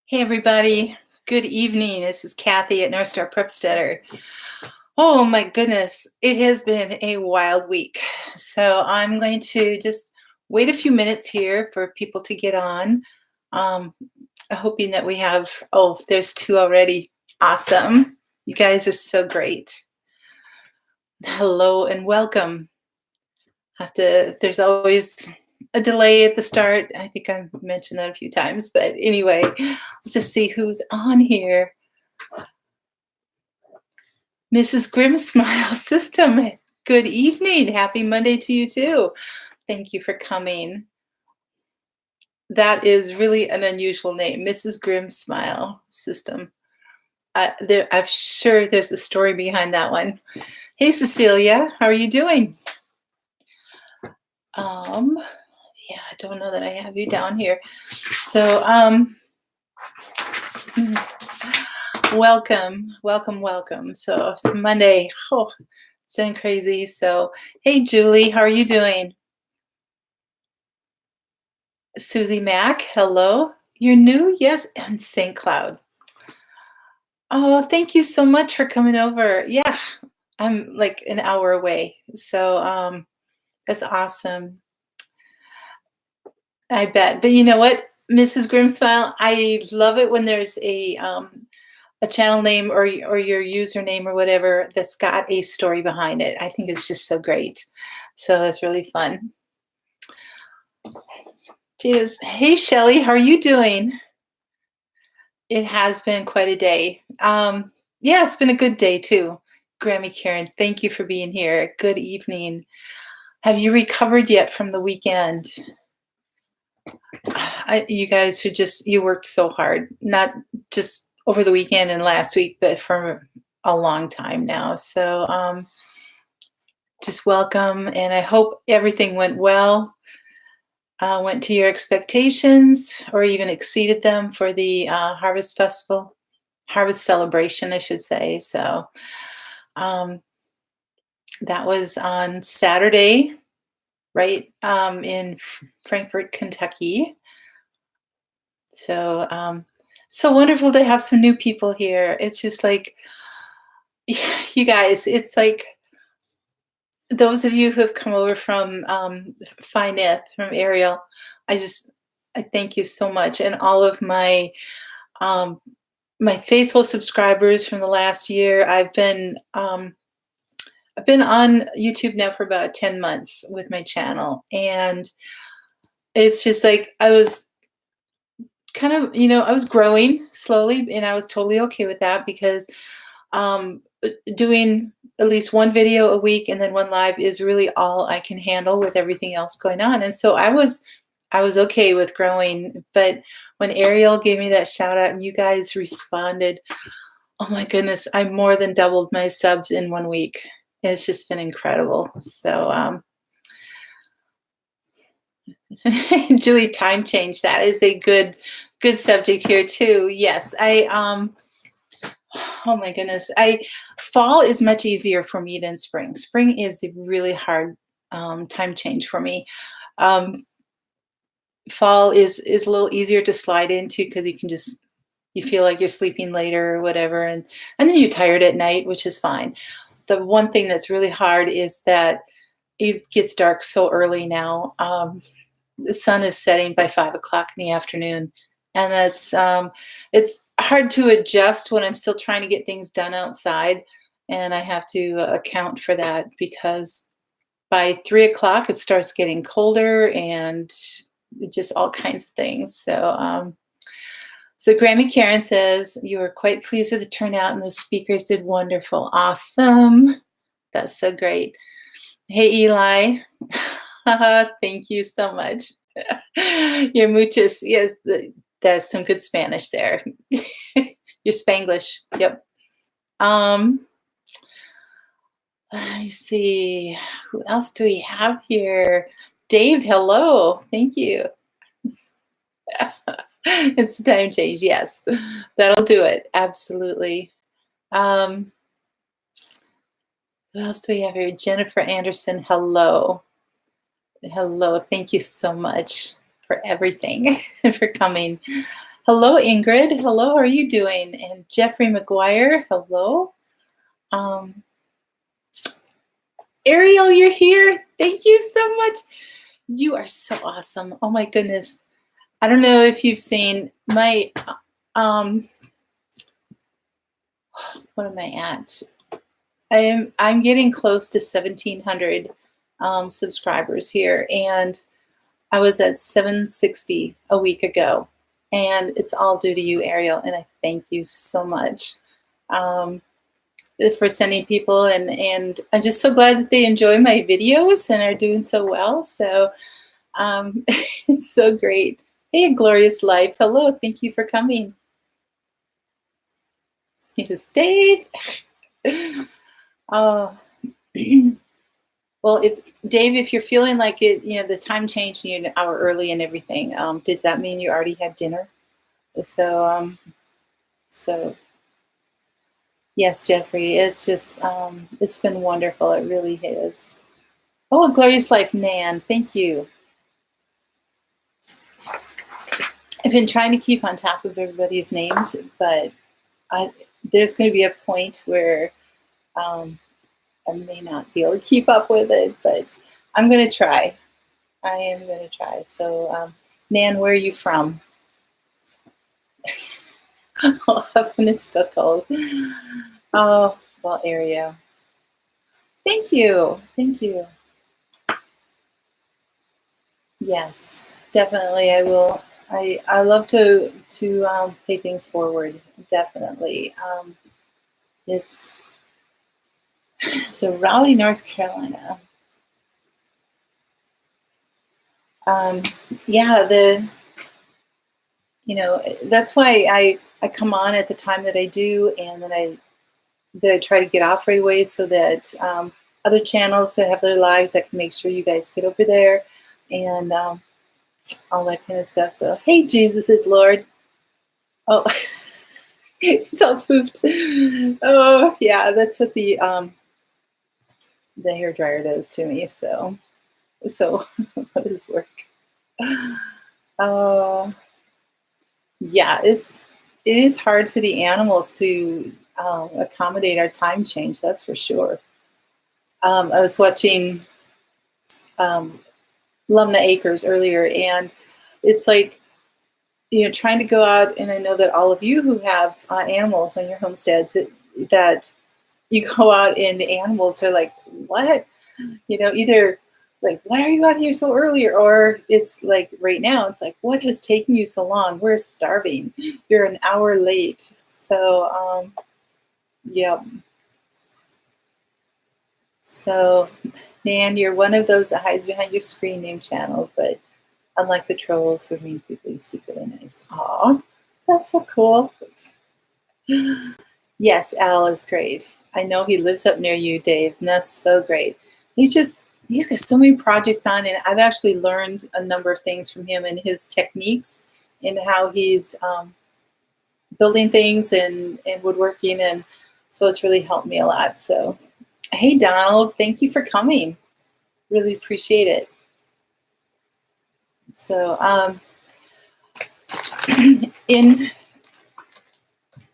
Hey everybody, good evening. This is Kathy at Northstar Prepsteader. Oh my goodness, it has been a wild week. So I'm going to just wait a few minutes here for people to get on. Um, Hoping that we have, oh, there's two already. Awesome. You guys are so great. Hello and welcome. There's always a delay at the start. I think I've mentioned that a few times, but anyway, let's just see who's on here. Mrs. Grimm Smile System, good evening. Happy Monday to you too. Thank you for coming. That is really an unusual name, Mrs. Grimm Smile System. I'm sure there's a story behind that one. Hey, Cecilia, how are you doing? Yeah, I don't know that I have you down here. So, welcome. So it's Monday. Oh, it's been crazy. So, hey, Julie, how are you doing? Susie Mack, hello. You're new? Yes, and St. Cloud. Oh, thank you so much for coming over. Yeah, I'm like an hour away. So, that's awesome. I bet. But you know what, Mrs. Grimsmile, I love it when there's a channel name or your username or whatever that's got a story behind it. I think it's just so great. So that's really fun. Cheers. Hey, Shelly, how are you doing? It has been quite a day. Yeah, it's been a good day too. Grammy Karen, thank you for being here. Good evening. Have you recovered yet from the weekend? You guys you worked so hard, not just over the weekend and last week, but for a long time now. So just welcome, and I hope everything went well. Went to your expectations or even exceeded them for the Harvest Festival, Harvest Celebration, I should say. So that was on Saturday, right, in Frankfort, Kentucky. So so wonderful to have some new people here. It's just like, you guys, it's like those of you who have come over from Fineth, from Ariel, I thank you so much, and all of um, my faithful subscribers from the last year. I've been on YouTube now for about 10 months with my channel, and it's just like I was kind of, I was growing slowly, and I was totally okay with that because um, doing at least one video a week and then one live is really all I can handle with everything else going on. And so I was okay with growing, but when Ariel gave me that shout out and you guys responded, oh my goodness, I more than doubled my subs in 1 week. It's just been incredible. So Julie, time change. That is a good subject here too. Yes, oh my goodness. Fall is much easier for me than spring. Spring is the really hard time change for me. Um, Fall is a little easier to slide into because you feel like you're sleeping later or whatever, and then you're tired at night, which is fine. The one thing that's really hard is that it gets dark so early now. The sun is setting by 5 o'clock in the afternoon, and it's hard to adjust when I'm still trying to get things done outside, and I have to account for that because by 3 o'clock it starts getting colder and just all kinds of things. So Grammy Karen says you were quite pleased with the turnout and the speakers did wonderful. Awesome. That's so great. Hey Eli. Thank you so much. Your muchas, yes, that's some good Spanish there. Your Spanglish, yep. Let me see, who else do we have here? Dave, hello, thank you. It's time change, yes, that'll do it, absolutely. Who else do we have here? Jennifer Anderson, hello. Hello. Thank you so much for everything and for coming. Hello, Ingrid. Hello. How are you doing? And Jeffrey McGuire. Hello. Um, Ariel, you're here. Thank you so much. You are so awesome. Oh my goodness. I don't know if you've seen my um what am I at? I'm getting close to 1,700 subscribers here, and I was at 760 a week ago, and it's all due to you, Ariel, and I thank you so much um, for sending people, and I'm just so glad that they enjoy my videos and are doing so well. So it's so great. Hey, Glorious Life. Hello. Thank you for coming. Yes, Dave. Oh. Well, if Dave, if you're feeling like it, the time changed and you're an hour early and everything, does that mean you already had dinner? So yes, Jeffrey, it's just, it's been wonderful. It really is. Oh, Glorious Life, Nan, thank you. I've been trying to keep on top of everybody's names, but there's going to be a point where I may not be able to keep up with it, but I'm going to try. I am going to try. So, Nan, where are you from? Often it's still cold. Oh, well, area. Thank you. Thank you. Yes, definitely. I will. I love to pay things forward. Definitely. It's so Raleigh, North Carolina. Yeah, that's why I come on at the time that I do, and then I try to get off right away so that other channels that have their lives, I can make sure you guys get over there and all that kind of stuff. So, hey, Jesus is Lord. Oh, it's all pooped. Oh, yeah, that's what the hair dryer does to me. So what is work? Oh, yeah, it is hard for the animals to accommodate our time change. That's for sure. I was watching um, Lumna Acres earlier, and it's like, trying to go out, and I know that all of you who have animals on your homesteads, that you go out and the animals are like, what? Either like, why are you out here so early? Or it's like right now, it's like, what has taken you so long? We're starving. You're an hour late. So, yeah. So, Nan, you're one of those that hides behind your screen name channel, but unlike the trolls who mean people, you secretly nice. Aw, that's so cool. Yes, Al is great. I know he lives up near you, Dave, and that's so great. He's got so many projects on, and I've actually learned a number of things from him and his techniques and how he's building things and woodworking, and so it's really helped me a lot. So, hey, Donald, thank you for coming. Really appreciate it. So, in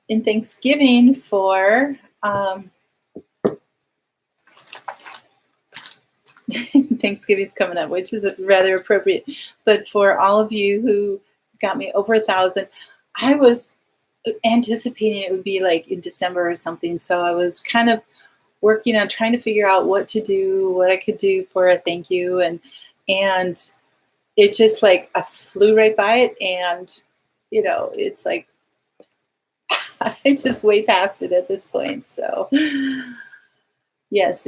Thanksgiving for Thanksgiving's coming up, which is rather appropriate. But for all of you who got me over 1,000, I was anticipating it would be like in December or something. So I was kind of working on trying to figure out what to do, what I could do for a thank you, and it just like I flew right by it, and it's like I'm just way past it at this point. So yes,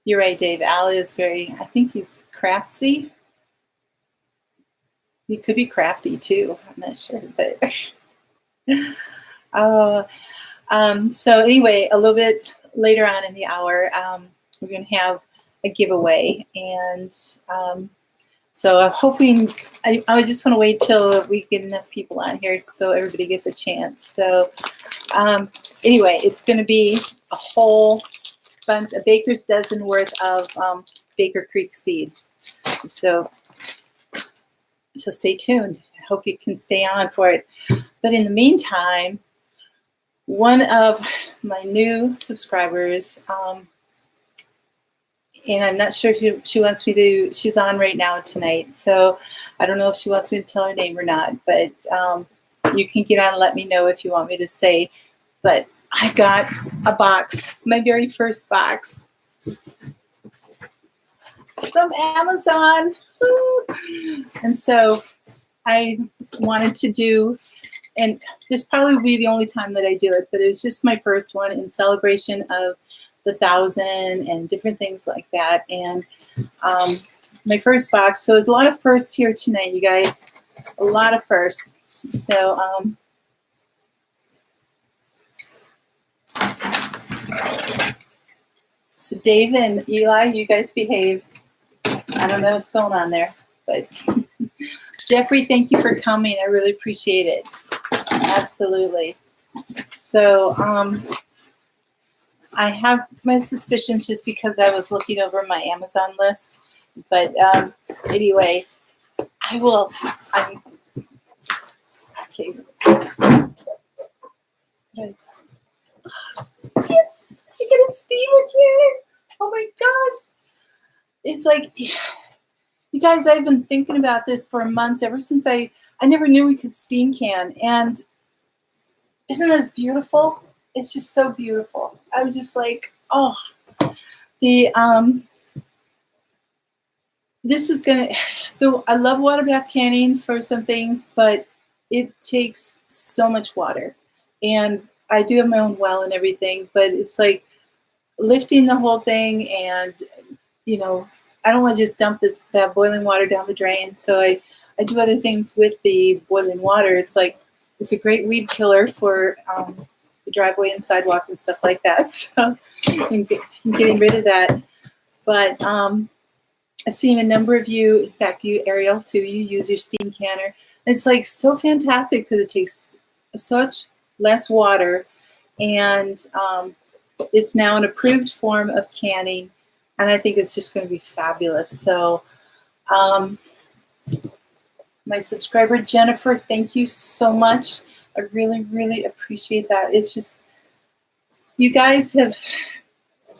you're right, Dave. Al is I think he's craftsy. He could be crafty too. I'm not sure, but so anyway, a little bit later on in the hour, we're going to have a giveaway, and so I'm hoping. I just want to wait till we get enough people on here so everybody gets a chance. So anyway, it's going to be a whole bunch, a baker's dozen worth of Baker Creek seeds. So stay tuned. I hope you can stay on for it. But in the meantime, one of my new subscribers, and I'm not sure if she wants me to, she's on right now tonight, so I don't know if she wants me to tell her name or not, but you can get on and let me know if you want me to say. But I got a box, my very first box from Amazon. Woo! And so I wanted to do, and this probably will be the only time that I do it, but it's just my first one in celebration of the 1,000 and different things like that. And my first box. So there's a lot of firsts here tonight, you guys. A lot of firsts. So Dave and Eli, you guys behave. I don't know what's going on there, but Jeffrey, thank you for coming. I really appreciate it. Absolutely. So I have my suspicions just because I was looking over my Amazon list. But anyway, okay. Yes, I get a steamer can. Oh my gosh. It's like, you guys, I've been thinking about this for months, ever since I never knew we could steam can. And isn't this beautiful? It's just so beautiful. I was just like, oh, this is gonna, I love water bath canning for some things, but it takes so much water. And I do have my own well and everything, but it's like lifting the whole thing, and I don't want to just dump that boiling water down the drain. So I do other things with the boiling water. It's like, it's a great weed killer for the driveway and sidewalk and stuff like that. So I'm getting rid of that. But I've seen a number of you, in fact, you, Ariel, too, you use your steam canner. And it's like so fantastic because it takes such less water, and it's now an approved form of canning, and I think it's just going to be fabulous. So my subscriber, Jennifer, thank you so much. I really, really appreciate that. It's just, you guys have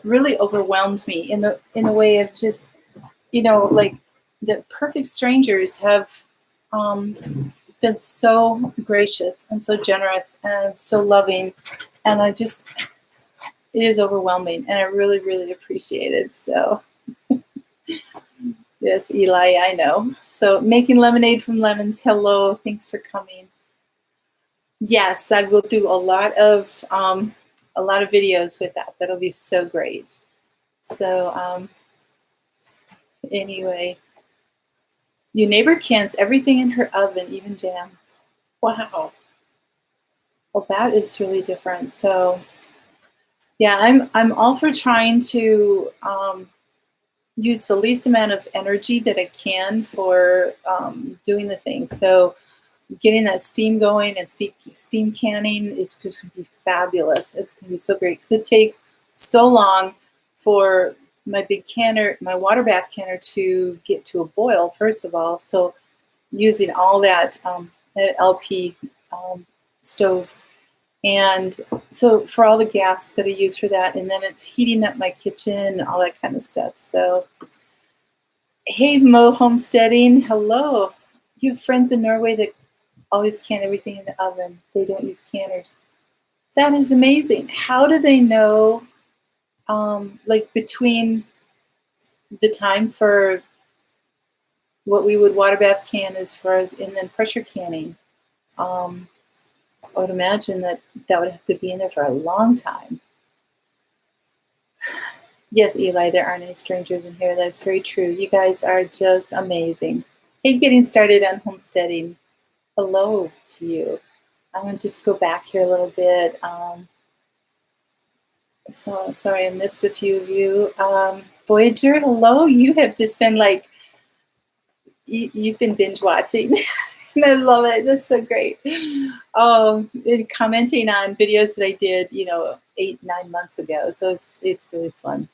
really overwhelmed me in the way of just, like the perfect strangers have been so gracious and so generous and so loving. And it is overwhelming, and I really, really appreciate it. So yes, Eli, I know. So making lemonade from lemons. Hello, thanks for coming. Yes, I will do a lot of videos with that. That'll be so great. So anyway, your neighbor cans everything in her oven, even jam. Wow. Well, that is really different. So yeah, I'm all for trying to use the least amount of energy that I can for doing the things. So getting that steam going and steam canning is just going to be fabulous. It's going to be so great because it takes so long for my big canner, my water bath canner, to get to a boil, first of all. So using all that LP stove. And so for all the gas that I use for that, and then it's heating up my kitchen and all that kind of stuff. So, hey, Mo Homesteading, hello. You have friends in Norway that always can everything in the oven. They don't use canners. That is amazing. How do they know, like between the time for what we would water bath can as far as, and then pressure canning? I would imagine that would have to be in there for a long time. Yes, Eli, there aren't any strangers in here. That's very true. You guys are just amazing. Hey, getting started on homesteading. Hello to you. I'm going to just go back here a little bit. So sorry I missed a few of you. Voyager, hello. You have just been like, you've been binge watching. And I love it. This is so great. And commenting on videos that I did, 8-9 months ago. So it's really fun.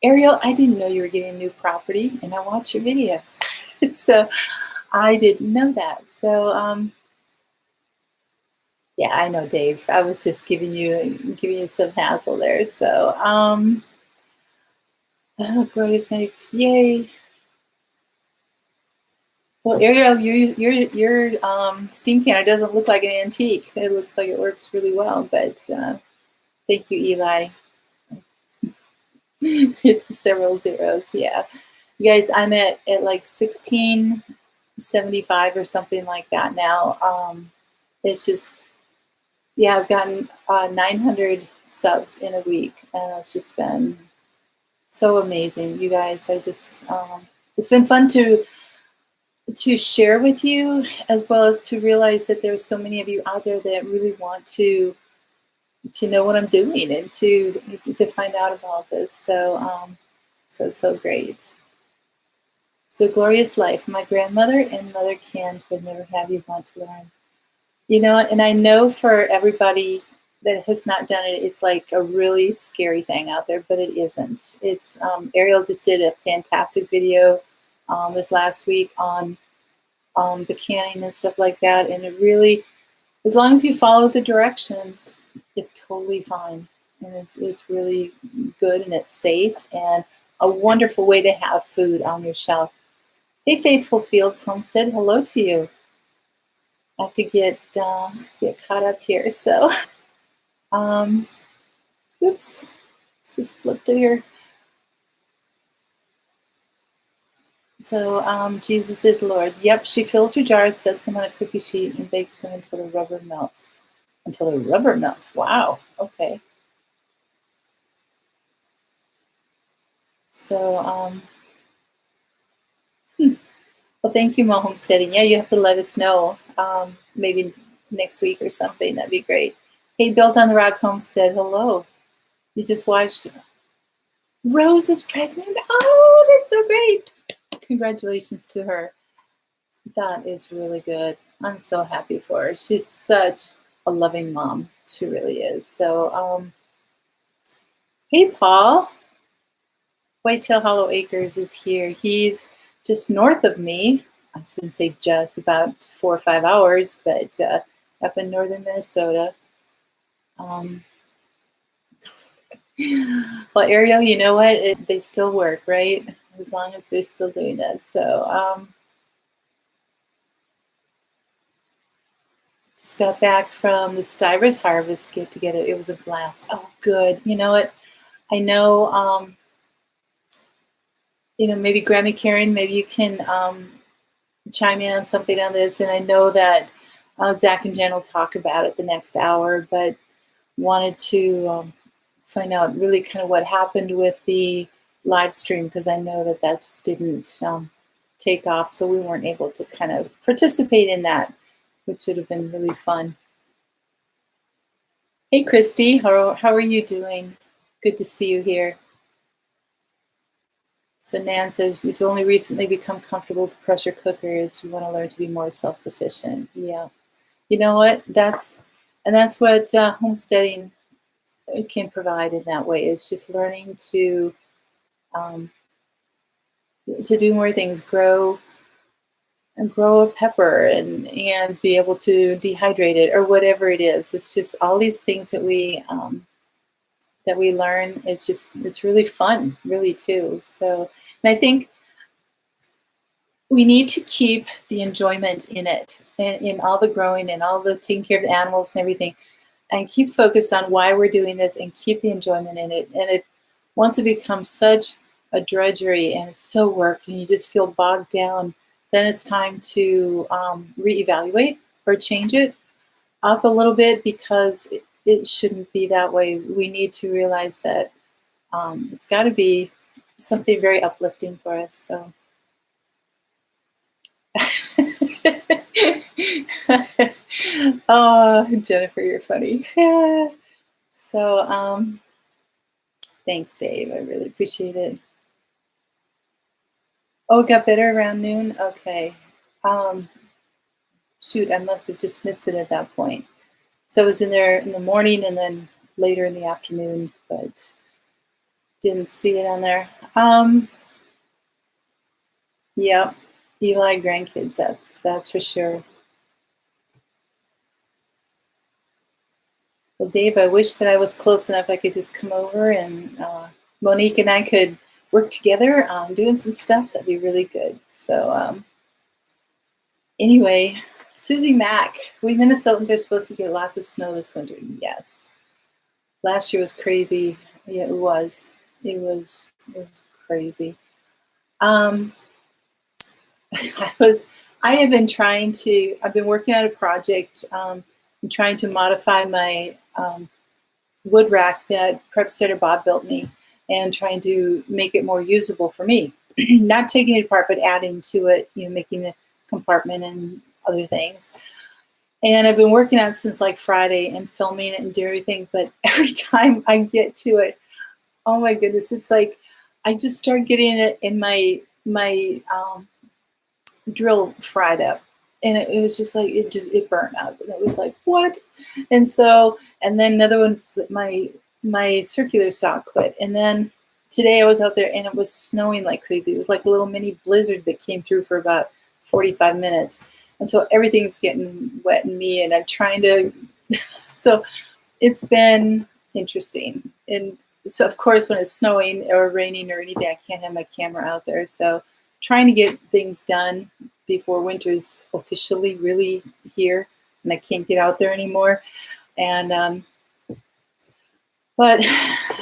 Ariel, I didn't know you were getting a new property, and I watch your videos. So I didn't know that. So yeah, I know, Dave. I was just giving you some hassle there. So oh, glorious knife, yay! Well, Ariel, your steam canner doesn't look like an antique. It looks like it works really well. But thank you, Eli. Here's to several zeros. Yeah, you guys, I'm at like 1675 or something like that now. It's just, yeah, I've gotten 900 subs in a week, and it's just been so amazing, you guys. I just it's been fun to share with you, as well as to realize that there's so many of you out there that really want to know what I'm doing and to find out about this. So so great. So glorious life. My grandmother and mother Kent would never have you want to learn. You know, and I know for everybody that has not done it, it's like a really scary thing out there, but it isn't. It's Ariel just did a fantastic video this last week on the canning and stuff like that, and it really, as long as you follow the directions, it's totally fine, and it's really good, and it's safe, and a wonderful way to have food on your shelf. Hey, Faithful Fields Homestead, hello to you. I have to get caught up here. So, oops, let's just flip to here. So, Jesus is Lord. Yep, she fills her jars, sets them on a cookie sheet, and bakes them until the rubber melts. Until the rubber melts. Wow. Okay. So, well, thank you, Mo Homesteading. Yeah, you have to let us know. Maybe next week or something. That'd be great. Hey, Built on the Rock Homestead. Hello. You just watched Rose is pregnant. Oh, that's so great. Congratulations to her. That is really good. I'm so happy for her. She's such a loving mom. She really is. So, hey, Paul. Whitetail Hollow Acres is here. He's just north of me. I shouldn't say just, about 4 or 5 hours, but up in northern Minnesota. Well, Ariel, you know what? They still work, right? As long as they're still doing that. So, just got back from the Stivers Harvest get together. It was a blast. Oh, good. You know what? I know, maybe Grammy Karen, maybe you can chime in on something on this. And I know that Zach and Jen will talk about it the next hour, but wanted to find out really kind of what happened with the live stream, because I know that just didn't take off. So we weren't able to kind of participate in that, which would have been really fun. Hey, Christy, how are you doing? Good to see you here. So Nan says, you've only recently become comfortable with pressure cookers. You want to learn to be more self-sufficient. Yeah. You know what? That's what homesteading can provide in that way. It's just learning um, to do more things, grow a pepper and be able to dehydrate it or whatever it is. It's just all these things that we learn. It's really fun, really too. So, and I think we need to keep the enjoyment in it, in all the growing and all the taking care of the animals and everything, and keep focused on why we're doing this and keep the enjoyment in it. And once it becomes such a drudgery and it's so work and you just feel bogged down, then it's time to reevaluate or change it up a little bit, because it shouldn't be that way. We need to realize that it's got to be something very uplifting for us. So. Oh, Jennifer, you're funny. So, thanks, Dave. I really appreciate it. Oh, it got better around noon? Okay. Shoot, I must have just missed it at that point. So it was in there in the morning and then later in the afternoon, but Didn't see it on there. Yep. Eli grandkids, that's for sure. Well, Dave, I wish that I was close enough I could just come over and Monique and I could work together on doing some stuff. That'd be really good. So anyway, Susie Mack, we Minnesotans are supposed to get lots of snow this winter. Yes. Last year was crazy. Yeah, it was. It was crazy. I have been I've been working on a project. I'm trying to modify my wood rack that Prepsteader Bob built me and trying to make it more usable for me. Not taking it apart, but adding to it, making a compartment and other things. And I've been working on it since like Friday and filming it and doing everything. But every time I get to it, oh my goodness, it's like I just start getting it in my drill fried up, and it was just like it burned up, and it was like, what? And then another one's that my circular saw quit, and then today I was out there and it was snowing like crazy. It was like a little mini blizzard that came through for about 45 minutes, and so everything's getting wet in me, and I'm trying to so it's been interesting. And so of course when it's snowing or raining or anything, I can't have my camera out there, so trying to get things done before winter's officially really here and I can't get out there anymore. And but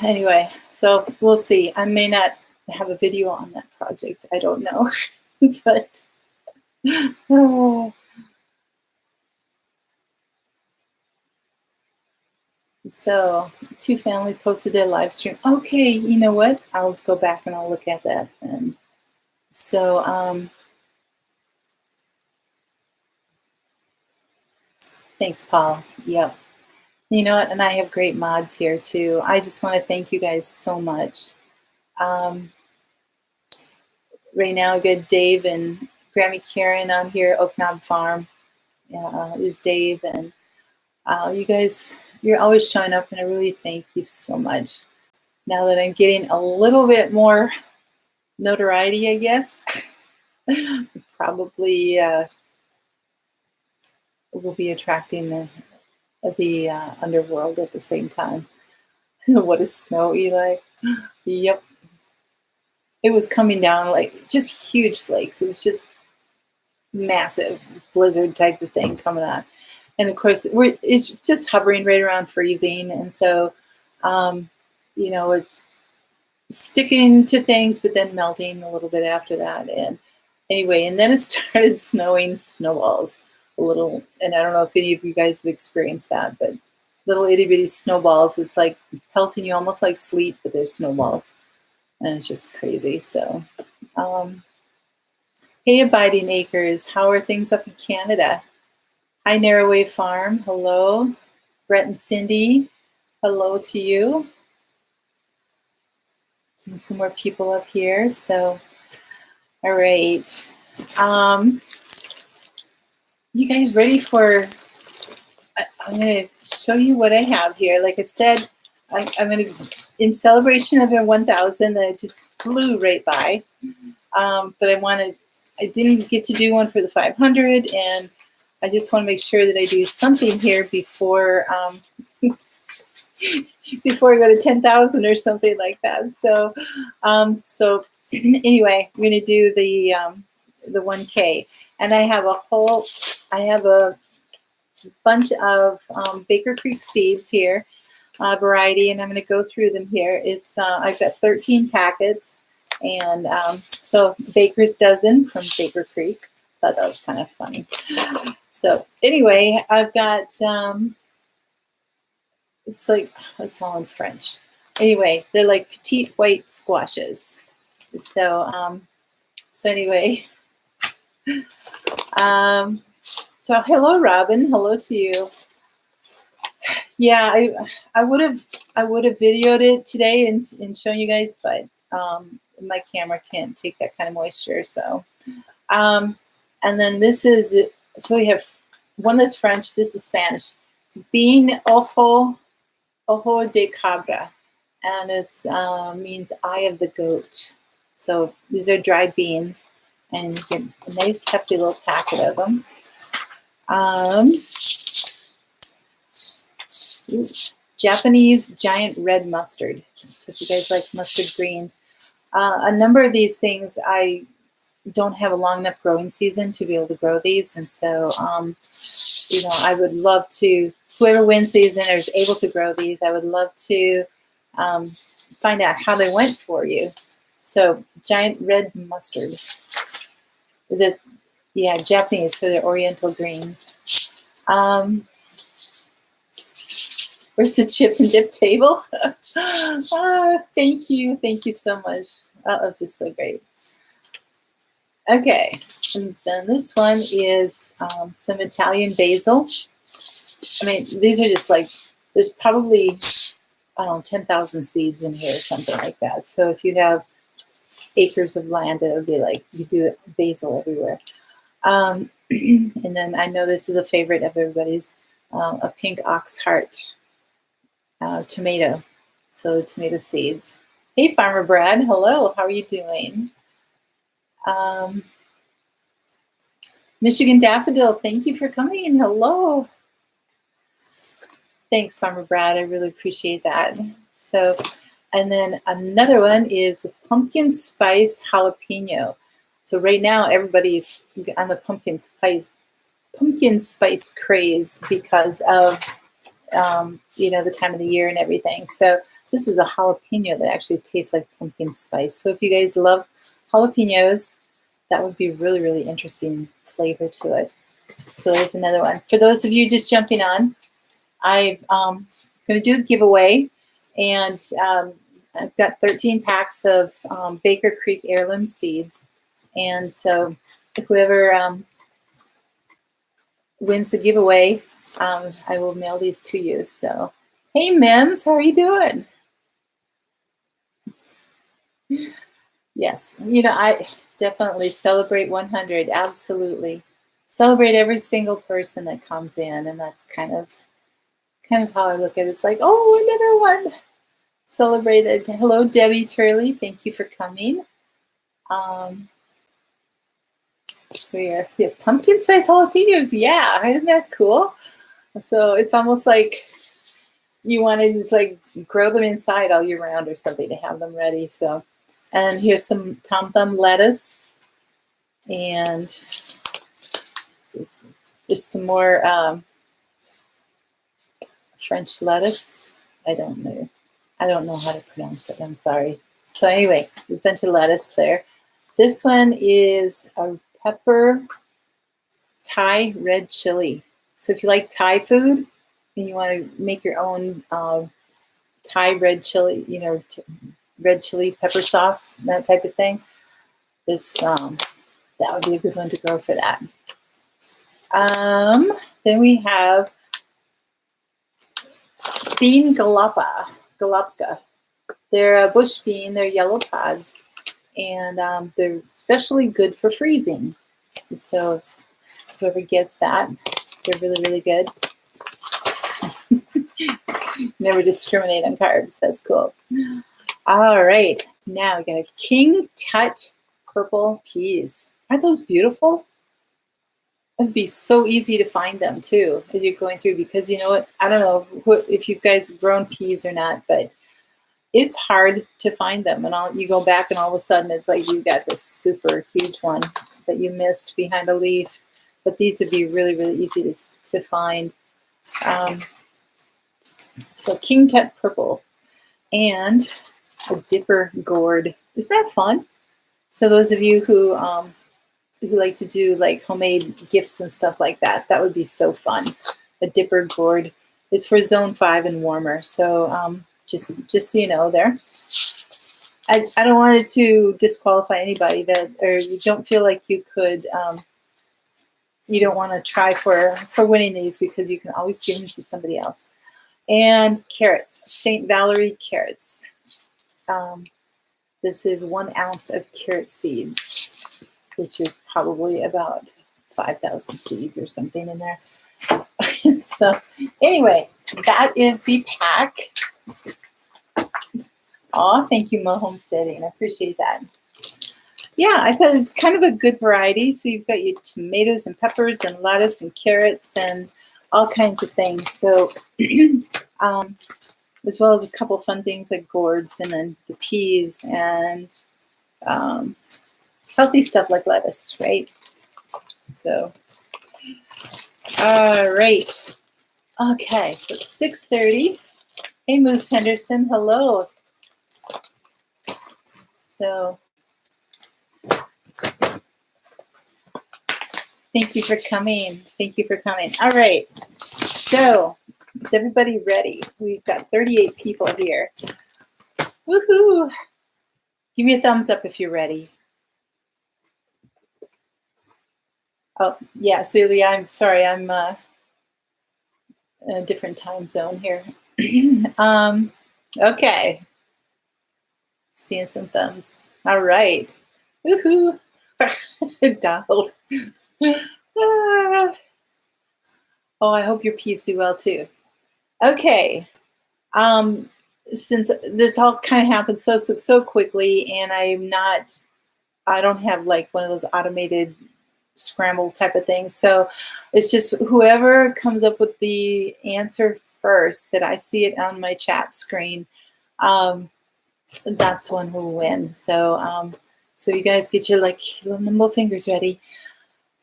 anyway, so we'll see. I may not have a video on that project. I don't know. But oh. So two family posted their live stream. Okay, you know what? I'll go back and I'll look at that. And so thanks, Paul. Yep. You know what? And I have great mods here too. I just want to thank you guys so much. Right now, I got Dave and Grammy Karen on here, Oak Knob Farm. Is Dave, and you guys, you're always showing up, and I really thank you so much. Now that I'm getting a little bit more notoriety, I guess, probably will be attracting the underworld at the same time. What is snow, Eli? Yep. It was coming down like just huge flakes. It was just massive blizzard type of thing coming on. And of course, it's just hovering right around freezing. And so, it's sticking to things, but then melting a little bit after that. And anyway, and then it started snowing snowballs a little. And I don't know if any of you guys have experienced that, but little itty bitty snowballs. It's like pelting you almost like sleet, but there's snowballs. And it's just crazy. So, hey, Abiding Acres, how are things up in Canada? Hi, Narrowway Farm. Hello. Brett and Cindy, hello to you. Getting some more people up here. So, all right. You guys ready for, I'm going to show you what I have here. Like I said, I'm going to, in celebration of the 1,000 that just flew right by. But I didn't get to do one for the 500, and I just want to make sure that I do something here before before I go to 10,000 or something like that. So, anyway, I'm going to do the 1K, and I have a bunch of Baker Creek seeds here, variety, and I'm going to go through them here. It's I've got 13 packets, and so Baker's dozen from Baker Creek. Thought that was kind of funny. So anyway, I've got it's all in French. Anyway, they're like petite white squashes. So anyway, so hello, Robin. Hello to you. Yeah, I would have videoed it today and shown you guys, but my camera can't take that kind of moisture. So, and then this is, so we have one that's French. This is Spanish. It's bean ojo de cabra. and it's means eye of the goat. So these are dried beans, and you get a nice hefty little packet of them. Ooh, Japanese giant red mustard. So if you guys like mustard greens, a number of these things I don't have a long enough growing season to be able to grow these, and so I would love to. Whoever wins these and is able to grow these, I would love to find out how they went for you. So giant red mustard. Japanese for their oriental greens. Where's the chip and dip table? Thank you so much. That was just so great. Okay, and then this one is some Italian basil. I mean, these are just like, there's probably, I don't know, 10,000 seeds in here or something like that. So if you have acres of land, it would be like you do basil everywhere. And then I know this is a favorite of everybody's, a pink ox heart tomato. So tomato seeds. Hey, Farmer Brad. Hello. How are you doing? Michigan daffodil. Thank you for coming. Hello. Thanks, Farmer Brad. I really appreciate that. So, and then another one is pumpkin spice jalapeno. So right now everybody's on the pumpkin spice craze because of the time of the year and everything. So this is a jalapeno that actually tastes like pumpkin spice. So if you guys love jalapenos, that would be a really, really interesting flavor to it. So there's another one. For those of you just jumping on, I'm going to do a giveaway, and I've got 13 packs of Baker Creek heirloom seeds. And so whoever wins the giveaway, I will mail these to you. So, hey, Mims, how are you doing? Yes, I definitely celebrate 100. Absolutely. Celebrate every single person that comes in, and that's kind of how I look at it. It's like, oh, another one. Celebrate it. Hello, Debbie Turley. Thank you for coming. Pumpkin spice jalapenos. Yeah, isn't that cool? So it's almost like you want to just like grow them inside all year round or something to have them ready. So, and here's some Tom Thumb lettuce, and just some more French lettuce. I don't know how to pronounce it. I'm sorry. So anyway, a bunch of lettuce there. This one is a pepper Thai red chili. So if you like Thai food and you want to make your own Thai red chili, red chili pepper sauce, that type of thing, it's that would be a good one to grow for that. Then we have bean galapka. They're a bush bean. They're yellow pods, and they're especially good for freezing. So whoever gets that, they're really, really good. Never discriminate on carbs. That's cool. All right. Now we got a King Tut purple peas. Aren't those beautiful? It'd be so easy to find them too as you're going through, because you know what? I don't know if you guys have grown peas or not, but it's hard to find them. And you go back and all of a sudden it's like you got this super huge one that you missed behind a leaf. But these would be really, really easy to find. So King Tut purple and a dipper gourd. Isn't that fun? So those of you who like to do like homemade gifts and stuff like that, that would be so fun. A dipper gourd is for zone 5 and warmer. So just so you know there. I don't want it to disqualify anybody or you don't feel like you could, you don't want to try for winning these, because you can always give them to somebody else. And carrots, St. Valerie carrots. This is 1 ounce of carrot seeds, which is probably about 5,000 seeds or something in there. So anyway, that is the pack. Aw, thank you, Mo Homesteading. I appreciate that. Yeah, I thought it was kind of a good variety. So you've got your tomatoes and peppers and lettuce and carrots and all kinds of things. So, um, as well as a couple fun things like gourds and then the peas and um, healthy stuff like lettuce, right? So, all right. Okay, so it's 6:30. Hey, Moose Henderson, hello. So, thank you for coming. Thank you for coming. All right. So, is everybody ready? We've got 38 people here. Woohoo! Give me a thumbs up if you're ready. Oh, yeah, Celia, I'm sorry. I'm in a different time zone here. Okay. Seeing some thumbs. All right. Woohoo! Donald. Ah. Oh, I hope your peas do well too. Okay. Um, since this all kind of happened so quickly, and I don't have like one of those automated scramble type of things. So it's just whoever comes up with the answer first that I see it on my chat screen. That's one who will win. So you guys get your like little nimble fingers ready.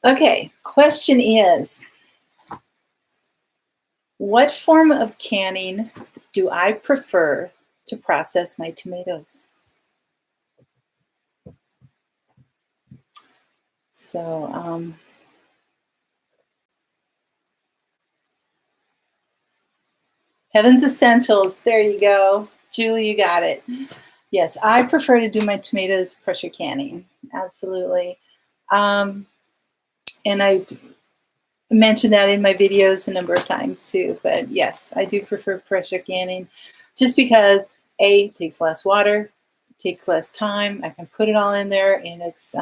Okay, question is, what form of canning do I prefer to process my tomatoes? So, Heaven's Essentials, there you go. Julie, you got it. Yes, I prefer to do my tomatoes pressure canning, absolutely. And I mentioned that in my videos a number of times too, but yes, I do prefer pressure canning just because A, it takes less water, takes less time. I can put it all in there and it's,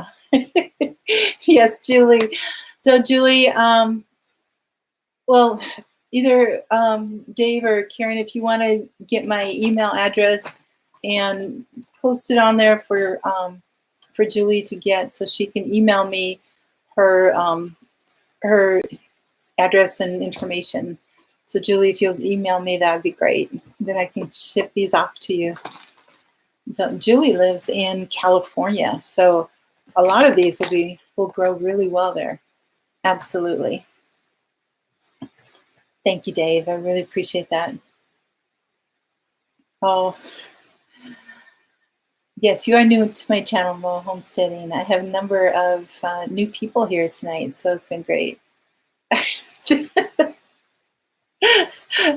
yes, Julie. So Julie, well, either Dave or Karen, if you want to get my email address and post it on there for Julie to get, so she can email me her her address and information. So Julie, if you'll email me, that would be great. Then I can ship these off to you. So Julie lives in California, so a lot of these will grow really well there. Absolutely. Thank you, Dave. I really appreciate that. Oh, yes, you are new to my channel, Mo Homesteading. I have a number of new people here tonight, so it's been great.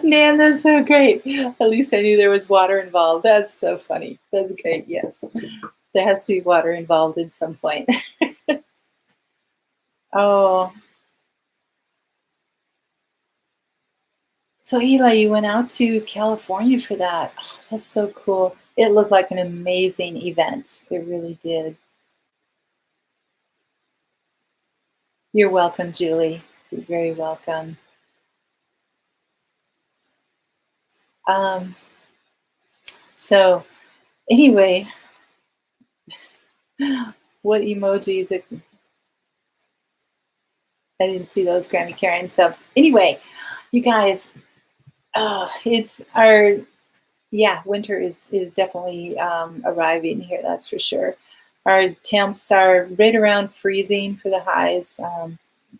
Nan, that's so great. At least I knew there was water involved. That's so funny. That's great. Yes, there has to be water involved at some point. Oh, so Eli, you went out to California for that. Oh, that's so cool. It looked like an amazing event. It really did. You're welcome, Julie. You're very welcome. So anyway, what emojis? I didn't see those, Grammy Karen. So anyway, you guys, it's our winter is definitely arriving here. That's for sure. Our temps are right around freezing for the highs,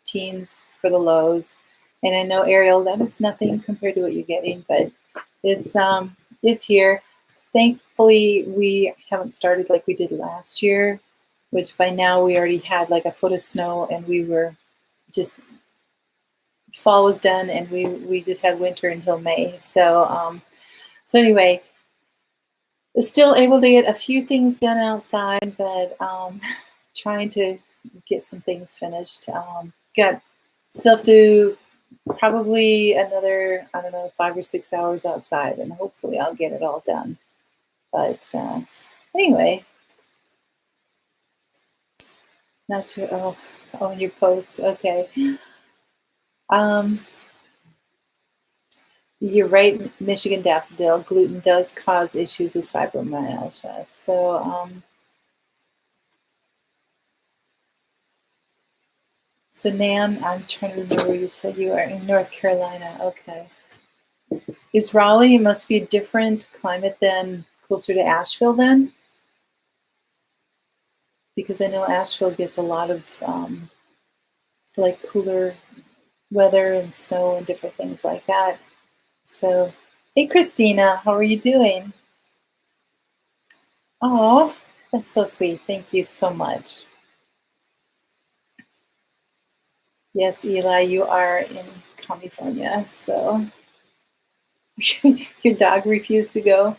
teens for the lows. And I know, Ariel, that is nothing compared to what you're getting, but it's here. Thankfully, we haven't started like we did last year, which by now we already had like a foot of snow, and we were just fall was done, and we just had winter until May. So anyway, still able to get a few things done outside, but trying to get some things finished. Got still have to probably another, I don't know, 5 or 6 hours outside, and hopefully I'll get it all done. But anyway, not sure. Oh, your post. Okay. You're right, Michigan daffodil. Gluten does cause issues with fibromyalgia. So Nan, I'm trying to remember where you said you are in North Carolina. Okay. Is Raleigh, it must be a different climate than closer to Asheville then? Because I know Asheville gets a lot of like cooler weather and snow and different things like that. So, hey Christina, how are you doing? Oh, that's so sweet. Thank you so much. Yes, Eli, you are in California, so your dog refused to go.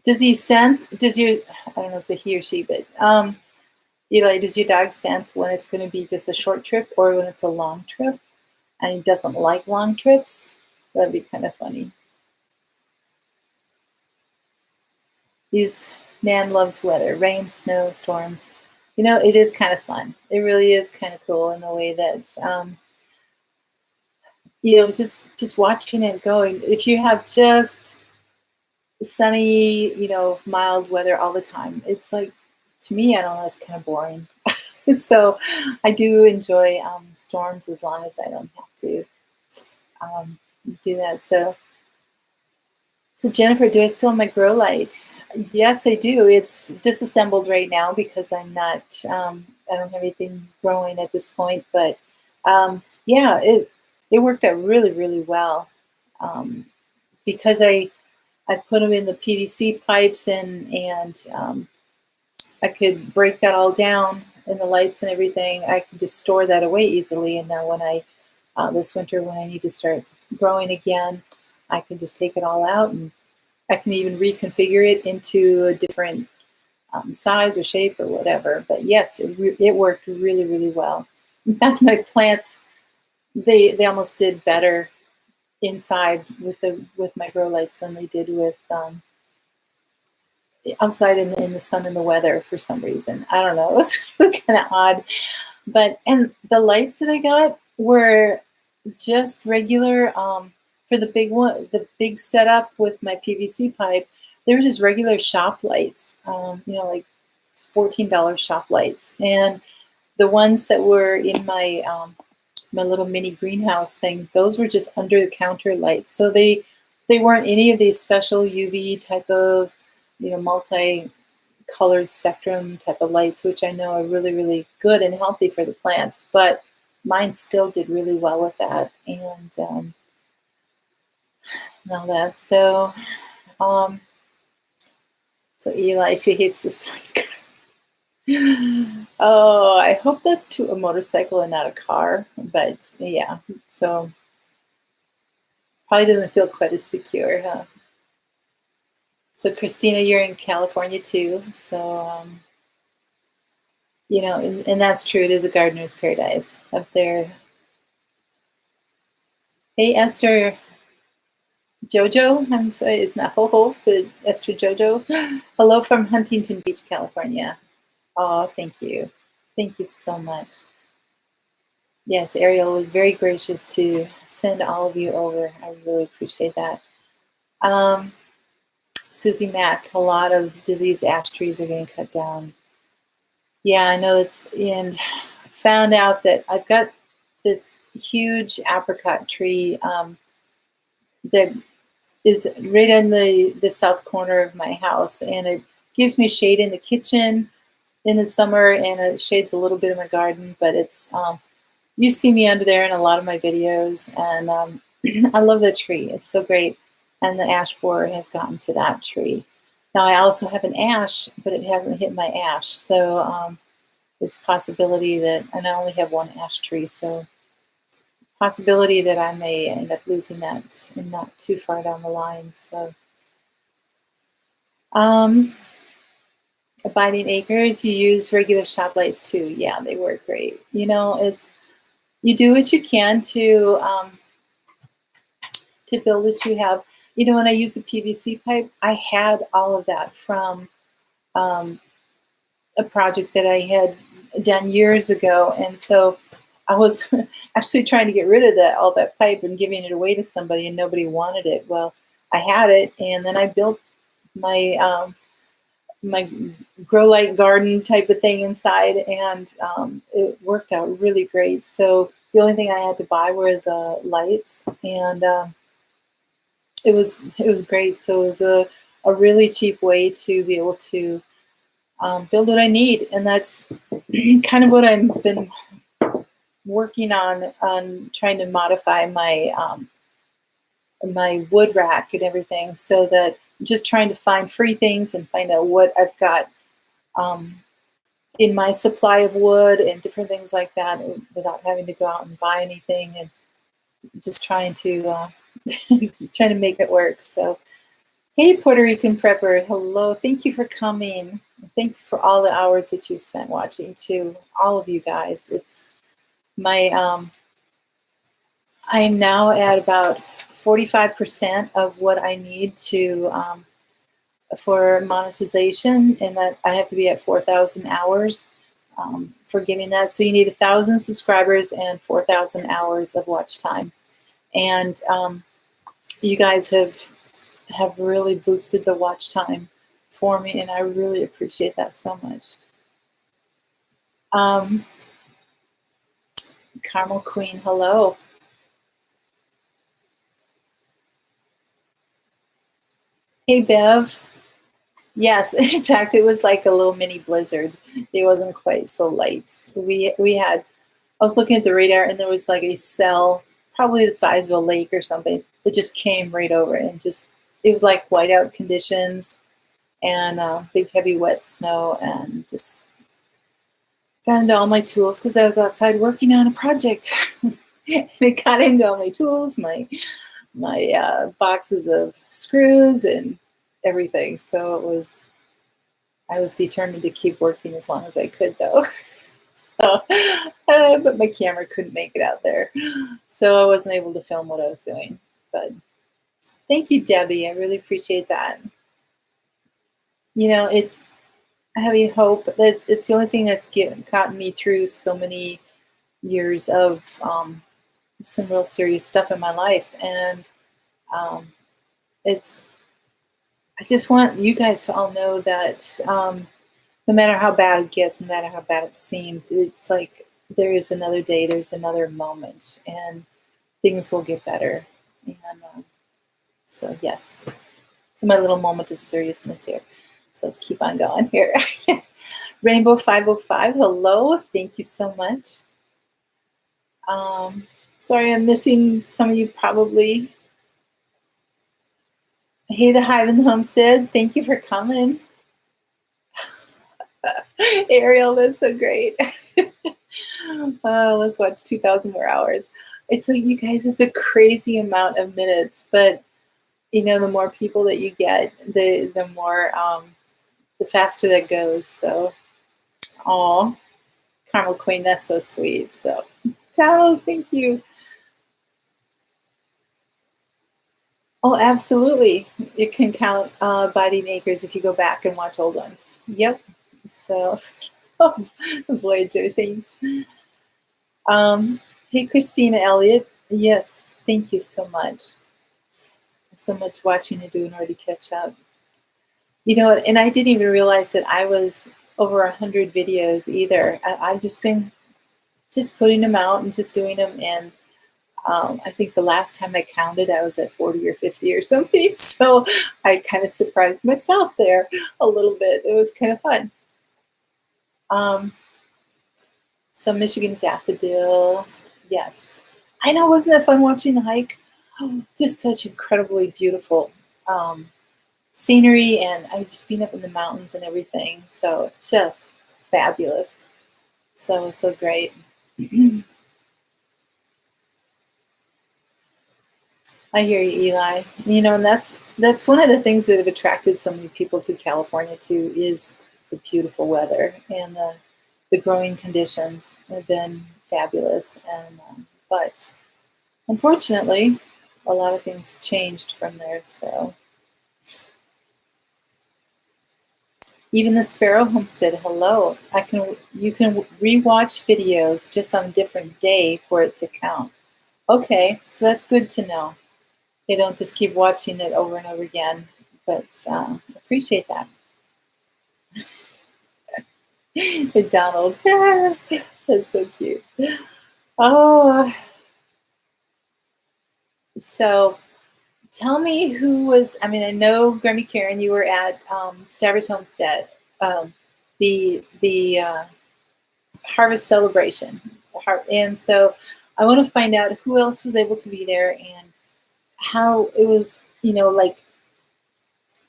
Does he sense, does your, I don't know if it's a he or she, but Eli, does your dog sense when it's going to be just a short trip or when it's a long trip? And he doesn't like long trips? That'd be kind of funny. He's, Nan loves weather, rain, snow, storms. You know, it is kind of fun. It really is kind of cool in the way that, you know, just watching it going. If you have just sunny, you know, mild weather all the time, it's like, to me, I don't know, it's kind of boring. So I do enjoy storms as long as I don't have to do that. So Jennifer, do I still have my grow light? Yes, I do. It's disassembled right now because I'm not, I don't have anything growing at this point. But yeah, it worked out really, really well because I put them in the PVC pipes and I could break that all down and the lights and everything. I could just store that away easily. And now when I this winter when I need to start growing again, I can just take it all out and I can even reconfigure it into a different size or shape or whatever. But yes, it worked really, really well. In fact, my plants, they almost did better inside with my grow lights than they did with outside in the sun and the weather for some reason. I don't know. It was really kind of odd. But and the lights that I got were just regular for the big one, the big setup with my PVC pipe. They were just regular shop lights, you know, like $14 shop lights. And the ones that were in my little mini greenhouse thing, those were just under the counter lights. So they weren't any of these special UV type of, you know, multi color spectrum type of lights, which I know are really, really good and healthy for the plants. But mine still did really well with that and all that. Um, so Eli, she hates the sidecar. Oh, I hope that's to a motorcycle and not a car. But yeah, so probably doesn't feel quite as secure, huh? So Christina, you're in California too. So you know, and that's true. It is a gardener's paradise up there. Hey, Esther Jojo. I'm sorry, it's not Ho Ho, but Esther Jojo. Hello from Huntington Beach, California. Oh, thank you. Thank you so much. Yes, Ariel was very gracious to send all of you over. I really appreciate that. Um, Susie Mack, a lot of diseased ash trees are getting cut down. Yeah, I know it's, and I found out that I've got this huge apricot tree that is right in the south corner of my house, and it gives me shade in the kitchen in the summer, and it shades a little bit of my garden. But it's you see me under there in a lot of my videos, and I love that tree. It's so great, and the ash borer has gotten to that tree. Now I also have an ash, but it hasn't hit my ash, so it's a possibility that, and I only have one ash tree, so possibility that I may end up losing that and not too far down the line. So, abiding acres, you use regular shop lights too. Yeah, they work great. You know, it's you do what you can to build what you have. You know, when I use the PVC pipe, I had all of that from um, a project that I had done years ago, and so I was actually trying to get rid of all that pipe and giving it away to somebody, and nobody wanted it. Well, I had it, and then I built my my grow light garden type of thing inside, and it worked out really great. So the only thing I had to buy were the lights, and it was great. So it was a really cheap way to be able to build what I need, and that's kind of what I've been working on trying to modify my wood rack and everything, so that I'm just trying to find free things and find out what I've got um, in my supply of wood and different things like that, without having to go out and buy anything, and just trying to trying to make it work. So, hey, Puerto Rican prepper, hello! Thank you for coming. Thank you for all the hours that you've spent watching too. All of you guys. It's my I am now at about 45% of what I need to for monetization, and that I have to be at 4,000 hours for getting that. So you need 1,000 subscribers and 4,000 hours of watch time. And you guys have really boosted the watch time for me, and I really appreciate that so much. Carmel Queen, hello. Hey, Bev. Yes, in fact, it was like a little mini blizzard. It wasn't quite so light. We had. I was looking at the radar, and there was like a cell, probably the size of a lake or something, that just came right over, and just it was like whiteout conditions and big heavy wet snow, and just got into all my tools because I was outside working on a project. And it got into all my tools, my boxes of screws and everything. So I was determined to keep working as long as I could, though. So, but my camera couldn't make it out there, so I wasn't able to film what I was doing. But thank you, Debbie. I really appreciate that. It's having hope. It's the only thing that's gotten me through so many years of some real serious stuff in my life, and um, it's. I just want you guys to all know that no matter how bad it gets, no matter how bad it seems, it's like there is another day, there's another moment, and things will get better. And so, yes, so my little moment of seriousness here. So let's keep on going here. Rainbow 505, hello. Thank you so much. Sorry, I'm missing some of you probably. Hey, the Hive and the Homestead, thank you for coming. Ariel, that's so great. Let's watch 2,000 more hours. It's like, you guys, it's a crazy amount of minutes, but the more people that you get, the more, the faster that goes. So, aw, Carmel Queen, that's so sweet. So, Tal, thank you. Oh, absolutely. It can count biting acres if you go back and watch old ones. Yep. So, Voyager, thanks. Hey, Christina Elliott. Yes, thank you so much. So much watching to do in order to catch up. And I didn't even realize that I was over 100 videos either. I've just been putting them out and just doing them. And I think the last time I counted, I was at 40 or 50 or something. So I kind of surprised myself there a little bit. It was kind of fun. So Michigan Daffodil, yes. I know, wasn't that fun watching the hike? Oh, just such incredibly beautiful scenery, and I've just been up in the mountains and everything. So it's just fabulous. So great. I hear you, Eli. And that's one of the things that have attracted so many people to California too, is the beautiful weather, and the growing conditions have been fabulous. And but unfortunately, a lot of things changed from there. So Even the Sparrow Homestead, hello. You can rewatch videos just on a different day for it to count. Okay, so that's good to know. They don't just keep watching it over and over again, but appreciate that. Donald, that's so cute. Oh, so tell me who was. I mean, I know Grammy Karen. You were at Stabbers Homestead, um, the harvest celebration, and so I want to find out who else was able to be there and how it was. Like,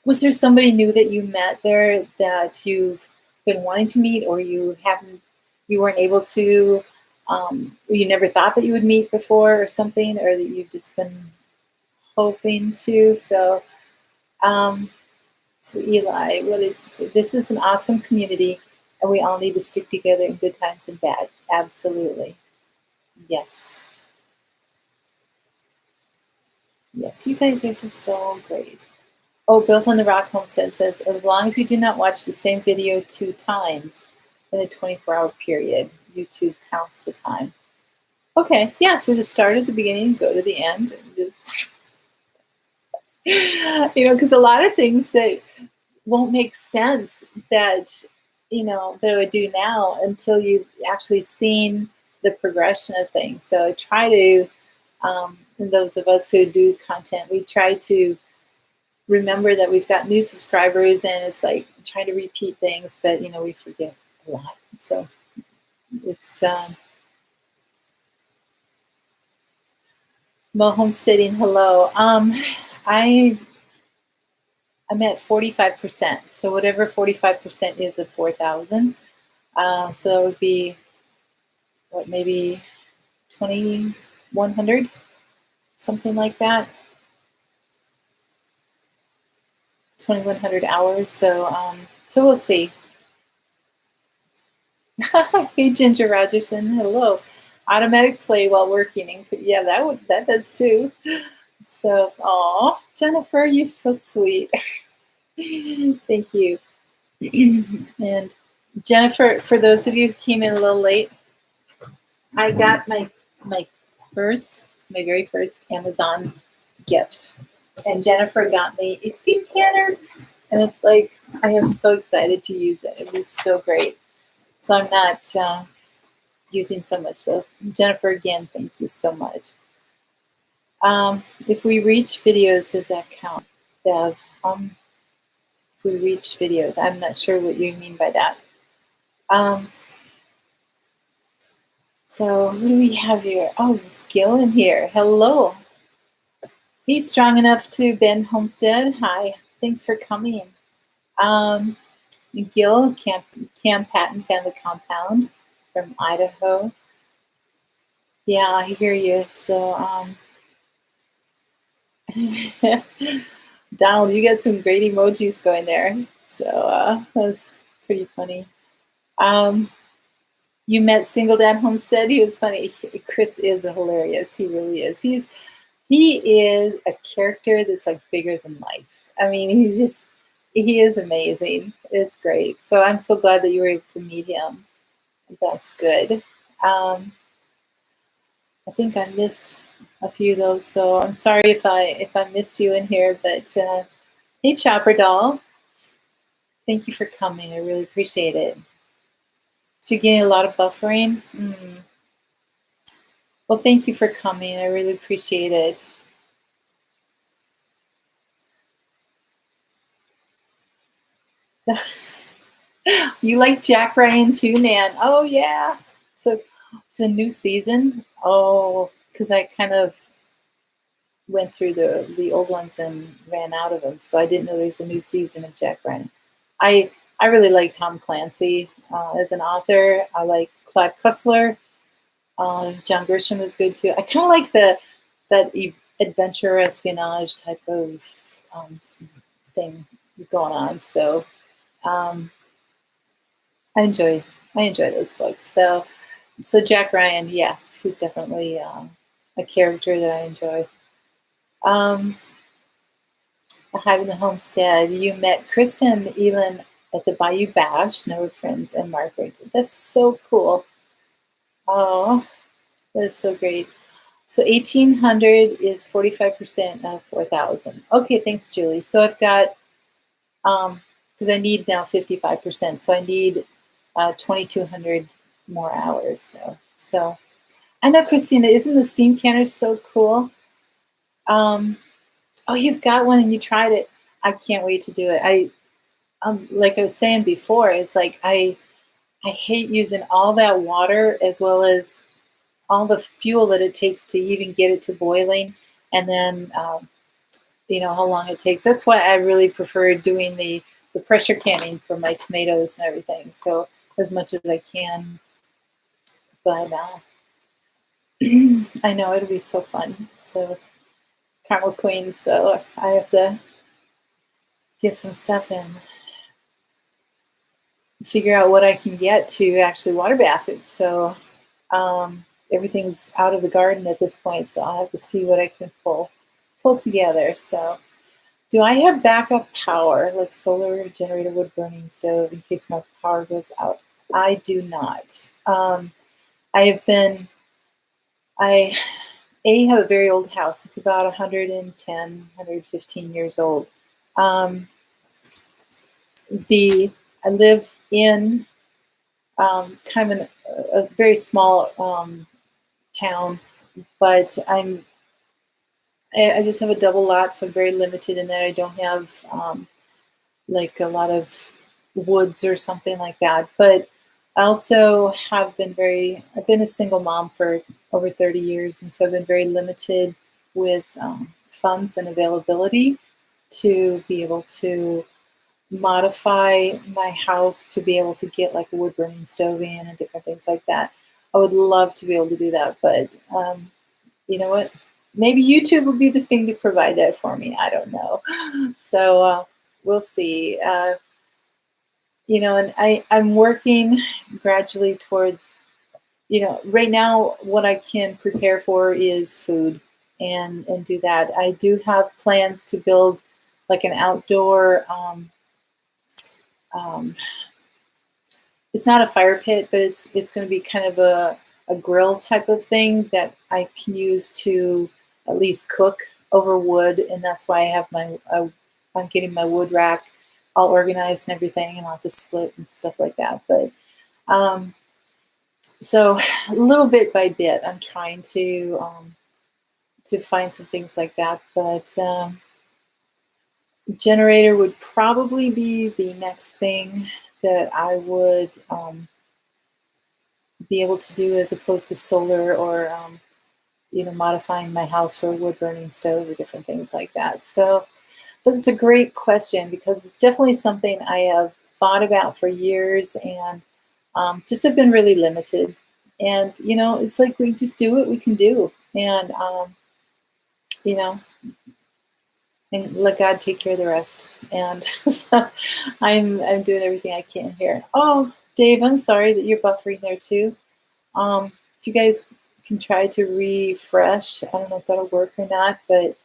was there somebody new that you met there that you've been wanting to meet, or you weren't able to, or you never thought that you would meet before, or something, or that you've just been hoping to? Um, so Eli, what did she say? This is an awesome community, and we all need to stick together in good times and bad. Absolutely, yes, yes. You guys are just so great. Oh, Built on the Rock Homestead says, as long as you do not watch the same video 2 times in a 24-hour period, YouTube counts the time. Okay, yeah, so just start at the beginning, go to the end, and just, because a lot of things that won't make sense that I would do now until you've actually seen the progression of things. So I try to, and those of us who do content, we try to remember that we've got new subscribers, and it's like trying to repeat things, but we forget a lot. So it's Mo Homesteading. Hello. I'm at 45%. So whatever 45% is of 4,000. So that would be what, maybe 2,100, something like that. 2,100 hours. So we'll see. Hey, Ginger Rogerson. Hello. Automatic play while working. Yeah, that does too. So, aw, Jennifer, you're so sweet. Thank you. And Jennifer, for those of you who came in a little late, I got my very first Amazon gift, and Jennifer got me a steam canner, and it's like I am so excited to use it. It was so great. So I'm not using so much. So Jennifer, again, thank you so much. If we reach videos, does that count, Bev? If we reach videos, I'm not sure what you mean by that. So who do we have here? Oh, it's Gil in here. Hello. He's strong enough to bend Homestead. Hi, thanks for coming. Gil, Cam Patton Family Compound from Idaho. Yeah, I hear you. So, Donald, you got some great emojis going there. So that was pretty funny. You met Single Dad Homestead. He was funny. Chris is hilarious. He really is. He is a character that's like bigger than life. I mean, he is amazing. It's great. So I'm so glad that you were able to meet him. That's good. I think I missed a few of those, so I'm sorry if I missed you in here. But hey, Chopper Doll, thank you for coming. I really appreciate it. So you're getting a lot of buffering. Well, thank you for coming. I really appreciate it. You like Jack Ryan too, Nan? Oh yeah. So it's a new season. Oh, because I kind of went through the old ones and ran out of them, so I didn't know there was a new season of Jack Ryan. I really like Tom Clancy as an author. I like Clive Cussler. John Grisham is good too. I kind of like that adventure espionage type of thing going on. So I enjoy those books. So Jack Ryan, yes, he's definitely a character that I enjoy. Hive in the Homestead. You met Chris and Elin at the Bayou Bash, Noah Friends and Margaret. That's so cool. Oh, that is so great. So 1,800 is 45% of 4,000. Okay, thanks, Julie. So I've got, because I need now 55%, so I need 2,200 more hours though. So I know, Christina, isn't the steam canner so cool? Oh, you've got one and you tried it. I can't wait to do it. Like I was saying before, is like I hate using all that water as well as all the fuel that it takes to even get it to boiling, and then how long it takes. That's why I really prefer doing the pressure canning for my tomatoes and everything. So as much as I can, but I know it'll be so fun. So Caramel Queen. So I have to get some stuff in, figure out what I can get to actually water bath it. So everything's out of the garden at this point, so I'll have to see what I can pull together. So, do I have backup power, like solar generator, wood burning stove, in case my power goes out? I do not. I have been. I have a very old house. It's about 110, 115 years old. I live in kind of a very small town, but I just have a double lot, so I'm very limited in that. I don't have like a lot of woods or something like that. But I also have I've been a single mom for over 30 years, and so I've been very limited with funds and availability to be able to modify my house to be able to get like a wood burning stove in and different things like that. I would love to be able to do that, but you know what? Maybe YouTube will be the thing to provide that for me. I don't know. So we'll see. And I'm working gradually towards, right now what I can prepare for is food and do that. I do have plans to build like an outdoor, um, it's not a fire pit, but it's going to be kind of a grill type of thing that I can use to at least cook over wood, and that's why I have I'm getting my wood rack all organized and everything, and I'll have to split and stuff like that. But so little bit by bit, I'm trying to find some things like that. But generator would probably be the next thing that I would be able to do, as opposed to solar or modifying my house for a wood burning stove or different things like that. So that's a great question, because it's definitely something I have thought about for years, and just have been really limited. And it's like we just do what we can do, and you know and let God take care of the rest. And so I'm doing everything I can here. Oh, Dave, I'm sorry that you're buffering there too. If you guys can try to refresh, I don't know if that'll work or not, but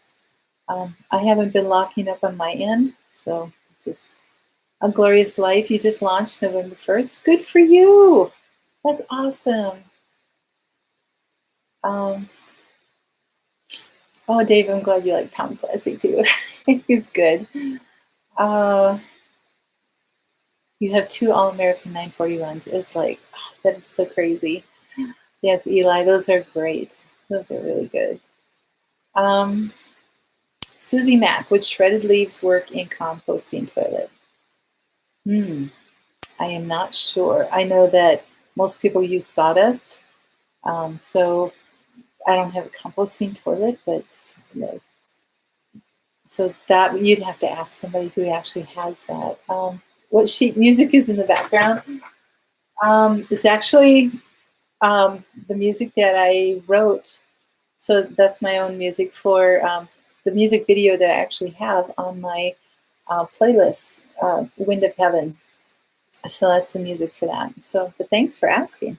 I haven't been locking up on my end. So just A Glorious Life, you just launched November 1st. Good for you. That's awesome. Oh, Dave, I'm glad you like Tom Clancy too. He's good. You have two All-American 941s. It's like, oh, that is so crazy. Yes, Eli, those are great. Those are really good. Susie Mack, would shredded leaves work in composting toilet? I am not sure. I know that most people use sawdust. So I don't have a composting toilet, but so that you'd have to ask somebody who actually has that. What sheet music is in the background? It's actually the music that I wrote. So that's my own music for the music video that I actually have on my playlist, Wind of Heaven. So that's the music for that. So, but thanks for asking.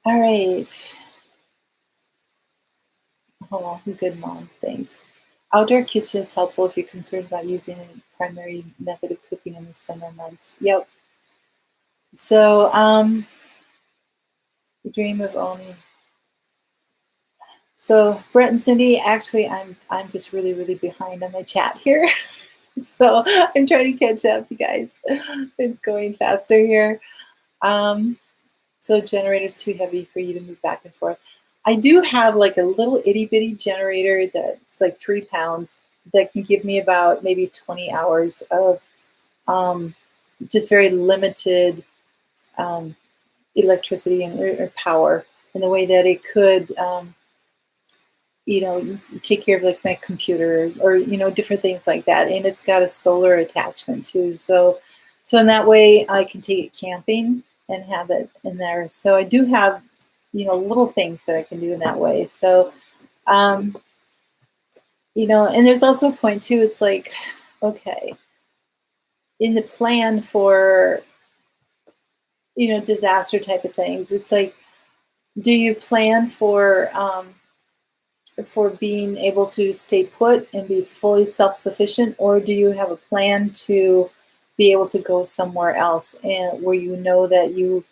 All right. Oh, good mom. Thanks. Outdoor kitchen is helpful if you're concerned about using a primary method of cooking in the summer months. Yep. So, dream of owning. So, Brett and Cindy, actually, I'm just really, really behind on my chat here. So I'm trying to catch up, you guys. It's going faster here. Um, so generator's too heavy for you to move back and forth. I do have like a little itty bitty generator that's like 3 pounds that can give me about maybe 20 hours of um, just very limited um, electricity and or power in the way that it could, take care of like my computer or, different things like that. And it's got a solar attachment too. So in that way I can take it camping and have it in there. So I do have, little things that I can do in that way. So, um, and there's also a point too. It's like, okay, in the plan for, disaster type of things, it's like, do you plan for being able to stay put and be fully self-sufficient, or do you have a plan to be able to go somewhere else and where that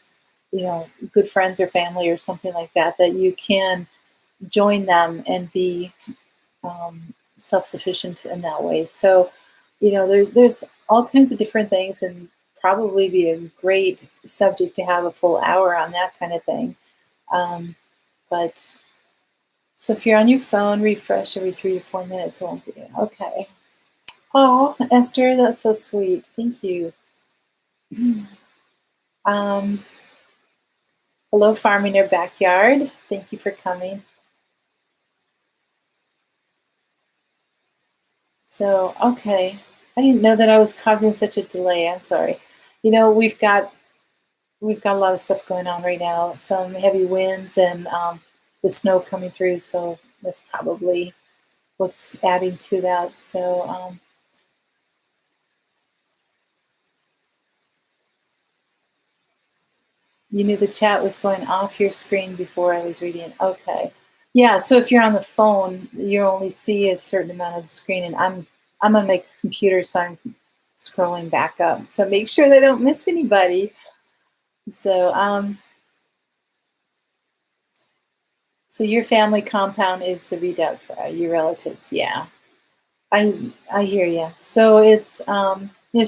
good friends or family or something like that, that you can join them and be self-sufficient in that way. So, there's all kinds of different things, and probably be a great subject to have a full hour on that kind of thing. But so if you're on your phone, refresh every 3 to 4 minutes. It won't be okay. Oh, Esther, that's so sweet. Thank you. Um, hello, Farm in Your Backyard. Thank you for coming. So, okay. I didn't know that I was causing such a delay. I'm sorry. We've got a lot of stuff going on right now. Some heavy winds and the snow coming through. So that's probably what's adding to that. So, you knew the chat was going off your screen before I was reading. Okay. Yeah, so if you're on the phone, you only see a certain amount of the screen, and I'm on my computer, so I'm scrolling back up. So make sure they don't miss anybody. So so your family compound is the redoubt for your relatives. Yeah. I hear you. So it's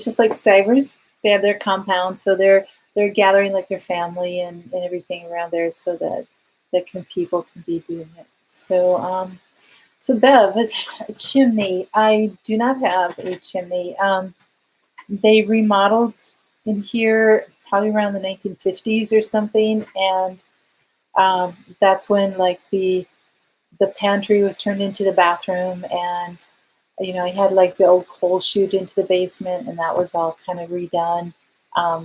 just like Stivers. They have their compound, so they're gathering like their family and everything around there, so that people can be doing it. So Bev, a chimney. I do not have a chimney. They remodeled in here probably around the 1950s or something, and that's when like the pantry was turned into the bathroom, and I had like the old coal chute into the basement, and that was all kind of redone.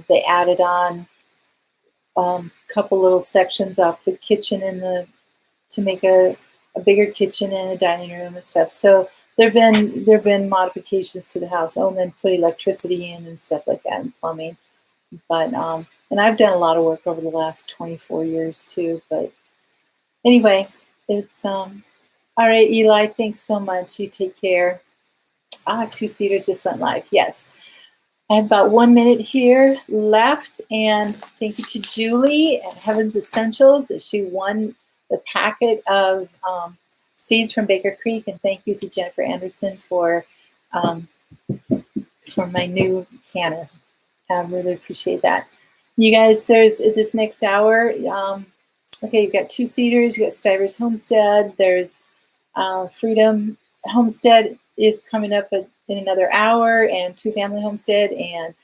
They added on a couple little sections off the kitchen to make a bigger kitchen and a dining room and stuff. So there've been modifications to the house. Oh, and then put electricity in and stuff like that, and plumbing. But and I've done a lot of work over the last 24 years too. But anyway, it's all right, Eli. Thanks so much. You take care. Two-seaters just went live. Yes. I have about 1 minute here left, and thank you to Julie at Heaven's Essentials that she won the packet of seeds from Baker Creek, and thank you to Jennifer Anderson for my new canner. I really appreciate that. You guys, there's this next hour. Okay, you've got two-seaters. You got Stivers Homestead. There's Freedom Homestead is coming up in another hour, and Two Family Homestead, and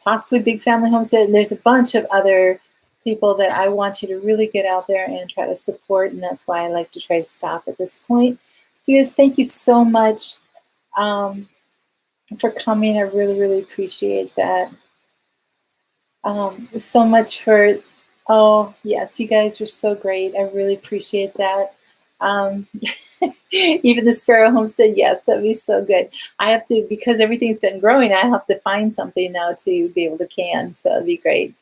possibly Big Family Homestead. And there's a bunch of other people that I want you to really get out there and try to support, and that's why I like to try to stop at this point. So guys, thank you so much for coming. I really, really appreciate that. So much for, oh yes, you guys were so great. I really appreciate that. Even the Sparrow Homestead, yes, that'd be so good. I have to, because everything's done growing, I have to find something now to be able to can, so it'd be great.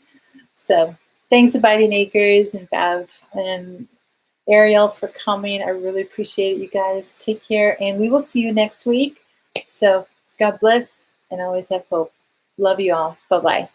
So thanks, Abiding Acres and Bev, and Ariel, for coming. I really appreciate it, you guys. Take care, and we will see you next week. So God bless, and always have hope. Love you all. Bye-bye.